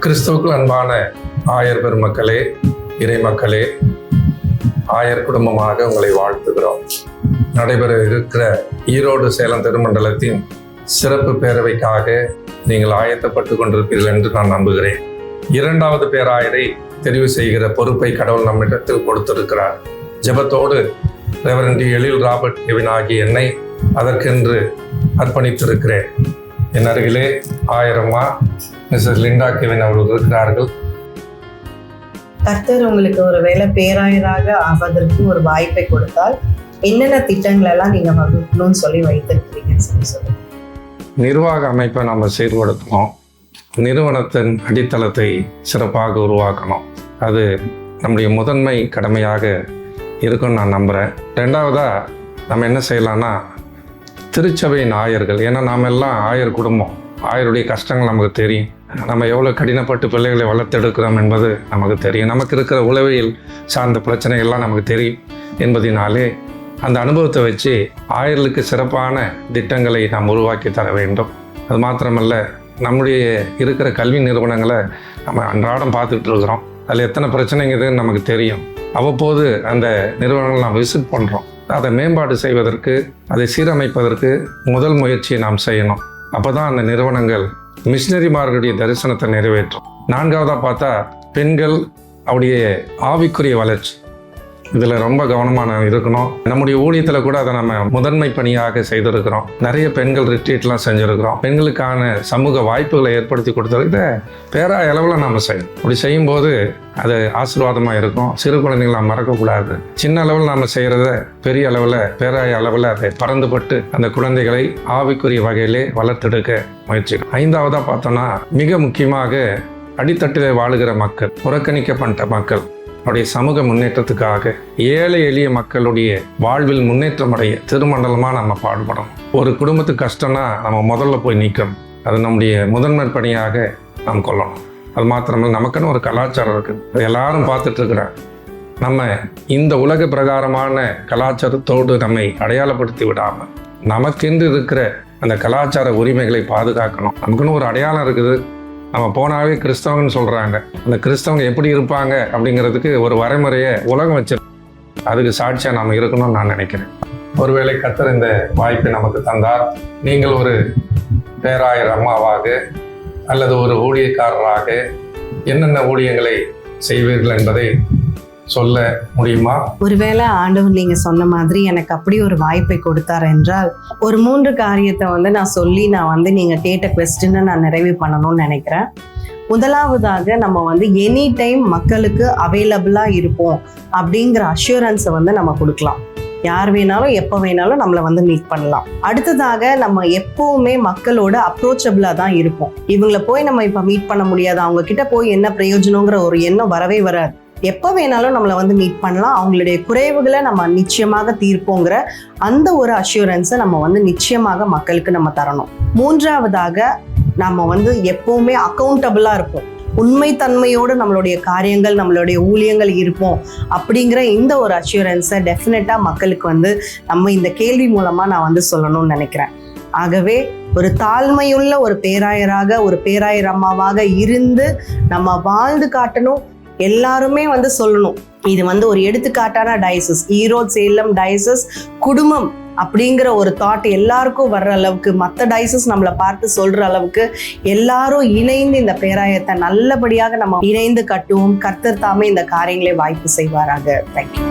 கிறிஸ்துவுக்குள் அன்பான ஆயர் பெருமக்களே, இறை மக்களே, ஆயர் குடும்பமாக உங்களை வாழ்த்துகிறோம். நடைபெற இருக்கிற ஈரோடு சேலம் திருமண்டலத்தின் சிறப்பு பேரவைக்காக நீங்கள் ஆயத்தப்பட்டு கொண்டிருப்பீர்கள் என்று நான் நம்புகிறேன். இரண்டாவது பேராயரை தெரிவு செய்கிற பொறுப்பை கடவுள் நம்மிடத்தில் கொடுத்திருக்கிறார். ஜெபத்தோடு ரெவரண்ட் எழில் ராபர்ட் கெவின் ஆகிய என்னை அதற்கென்று அர்ப்பணித்திருக்கிறேன். என் அருகிலே ஆயரம்மா மிஸ்ஸஸ் லிண்டா கெவின் அவர்கள் இருக்கிறார்கள். கர்த்தர் உங்களுக்கு ஒரு வேளை பேராயராக ஆவதற்கு ஒரு வாய்ப்பை கொடுத்தால் என்னென்ன திட்டங்கள் எல்லாம் நீங்க வகுக்கணும்னு சொல்லி வைத்திருக்கிறீங்கன்னு சொல்லுங்க. நிர்வாக அமைப்பை நம்ம சீர்படுத்தணும். நிறுவனத்தின் அடித்தளத்தை சிறப்பாக உருவாக்கணும். அது நம்முடைய முதன்மை கடமையாக இருக்குன்னு நான் நம்புகிறேன். ரெண்டாவதாக நம்ம என்ன செய்யலாம்னா, திருச்சபையின் ஆயர்கள், ஏன்னா நாம் எல்லாம் ஆயர் குடும்பம், ஆயருடைய கஷ்டங்கள் நமக்கு தெரியும். நம்ம எவ்வளோ கடினப்பட்டு பிள்ளைகளை வளர்த்தெடுக்கிறோம் என்பது நமக்கு தெரியும். நமக்கு இருக்கிற உளவியல் சார்ந்த பிரச்சனைகள்லாம் நமக்கு தெரியும் என்பதினாலே அந்த அனுபவத்தை வச்சு ஆயர்களுக்கு சிறப்பான திட்டங்களை நாம் உருவாக்கி தர வேண்டும். அது மாத்திரமல்ல, நம்முடைய இருக்கிற கல்வி நிறுவனங்களை நம்ம அன்றாடம் பார்த்துக்கிட்டு இருக்கிறோம். அதில் எத்தனை பிரச்சனைங்கிறது நமக்கு தெரியும். அவ்வப்போது அந்த நிறுவனங்களை நாம் விசிட் பண்ணுறோம். அதை மேம்பாடு செய்வதற்கு, அதை சீரமைப்பதற்கு முதல் முயற்சியை நாம் செய்யணும். அப்போ தான் அந்த நிறுவனங்கள் மிஷினரிமார்களுடைய தரிசனத்தை நிறைவேற்றும். நான்காவதாக பார்த்தா பெண்கள் அவருடைய ஆவிக்குரிய வளர்ச்சி, இதில் ரொம்ப கவனமாக இருக்கணும். நம்முடைய ஊழியத்தில் கூட அதை நம்ம முதன்மை பணியாக செய்திருக்கிறோம். நிறைய பெண்கள் ரிட்ரீட்லாம் செஞ்சுருக்கிறோம். பெண்களுக்கான சமூக வாய்ப்புகளை ஏற்படுத்தி கொடுத்தது பேராய அளவில் நம்ம செய்யணும். அப்படி செய்யும்போது அது ஆசீர்வாதமாக இருக்கும். சிறு குழந்தைகளை நாம் மறக்கக்கூடாது. சின்ன அளவில் நாம் செய்கிறத பெரிய அளவில், பேராய அளவில் அதை பறந்துபட்டு அந்த குழந்தைகளை ஆவிக்குரிய வகையிலே வளர்த்தெடுக்க முயற்சி. ஐந்தாவதாக பார்த்தோன்னா, மிக முக்கியமாக அடித்தட்டிலே வாழுகிற மக்கள், புறக்கணிக்கப்பட்ட மக்கள், அவருடைய சமூக முன்னேற்றத்துக்காக, ஏழை எளிய மக்களுடைய வாழ்வில் முன்னேற்றம் அடைய திருமண்டலமாக நம்ம பாடுபடணும். ஒரு குடும்பத்துக்கு கஷ்டம்னா நம்ம முதல்ல போய் நிற்கணும். அது நம்முடைய முதன்மை பணியாக நாம் கொள்ளணும். அது மாத்திரமல்ல, நமக்குன்னு ஒரு கலாச்சாரம் இருக்குது. அது எல்லாரும் பார்த்துட்டு இருக்கிறாங்க. நம்ம இந்த உலக பிரகாரமான கலாச்சாரத்தோடு நம்மை அடையாளப்படுத்தி விடாமல் நமக்கென்று இருக்கிற அந்த கலாச்சார உரிமைகளை பாதுகாக்கணும். நமக்குன்னு ஒரு அடையாளம் இருக்குது. நம்ம போனாவே கிறிஸ்தவங்கன்னு சொல்கிறாங்க. அந்த கிறிஸ்தவங்க எப்படி இருப்பாங்க அப்படிங்கிறதுக்கு ஒரு வரைமுறையை உலகம் வச்சிருக்கு. அதுக்கு சாட்சியாக நாம் இருக்கணும்னு நான் நினைக்கிறேன். ஒருவேளை கர்த்தர் இந்த வாய்ப்பை நமக்கு தந்தார், நீங்கள் ஒரு பேராயர் அம்மாவாக அல்லது ஒரு ஊழியக்காரராக என்னென்ன ஊழியங்களை செய்வீர்கள் என்பதை சொல்ல முடியுமா? ஒருவேளை ஆண்டவர் நீங்க சொன்ன மாதிரி எனக்கு அப்படி ஒரு வாய்ப்பை கொடுத்தார் என்றால், ஒரு 3 காரியத்தை நான் சொல்லி நீங்க கேட்ட கொஸ்டினை நான் நிறைவு பண்ணணும்னு நினைக்கிறேன். முதலாவதாக நம்ம எனி டைம் மக்களுக்கு அவைலபிளா இருப்போம் அப்படிங்கிற அஷூரன்ஸை நம்ம கொடுக்கலாம். யார் வேணாலும் எப்போ வேணாலும் நம்மளை மீட் பண்ணலாம். அடுத்ததாக நம்ம எப்பவுமே மக்களோட அப்ரோச்சபிளா தான் இருப்போம். இவங்களை போய் நம்ம இப்போ மீட் பண்ண முடியாது, அவங்க கிட்ட போய் என்ன பிரயோஜனங்கிற ஒரு எண்ணம் வரவே வராது. எப்போ வேணாலும் நம்மளை மீட் பண்ணலாம். அவங்களுடைய குறைவுகளை நம்ம நிச்சயமாக தீர்ப்போங்கிற அந்த ஒரு அஷூரன்ஸை நம்ம நிச்சயமாக மக்களுக்கு நம்ம தரணும். மூன்றாவதாக நம்ம எப்பவுமே அக்கௌண்டபிளா இருப்போம். உண்மைத்தன்மையோடு நம்மளுடைய காரியங்கள், நம்மளுடைய ஊழியங்கள் இருப்போம் அப்படிங்கிற இந்த ஒரு அஷூரன்ஸை டெஃபினட்டா மக்களுக்கு நம்ம இந்த கேள்வி மூலமா நான் சொல்லணும்னு நினைக்கிறேன். ஆகவே ஒரு தாழ்மையுள்ள ஒரு பேராயராக, ஒரு பேராயர் அம்மாவாக இருந்து நம்ம வாழ்ந்து காட்டணும். எல்லாருமே சொல்லணும், இது ஒரு எடுத்துக்காட்டான டயசஸ், ஈரோடு சேலம் டயசஸ் குடும்பம் அப்படிங்கிற ஒரு தாட் எல்லாருக்கும் வர்ற அளவுக்கு, மற்ற டயசஸ் நம்மளை பார்த்து சொல்ற அளவுக்கு எல்லாரும் இணைந்து இந்த பேராயத்தை நல்லபடியாக நம்ம இணைந்து கட்டுவோம். கர்த்தர் தாமே இந்த காரியங்களை வாய்ப்பு செய்வாராக. தேங்க்யூ.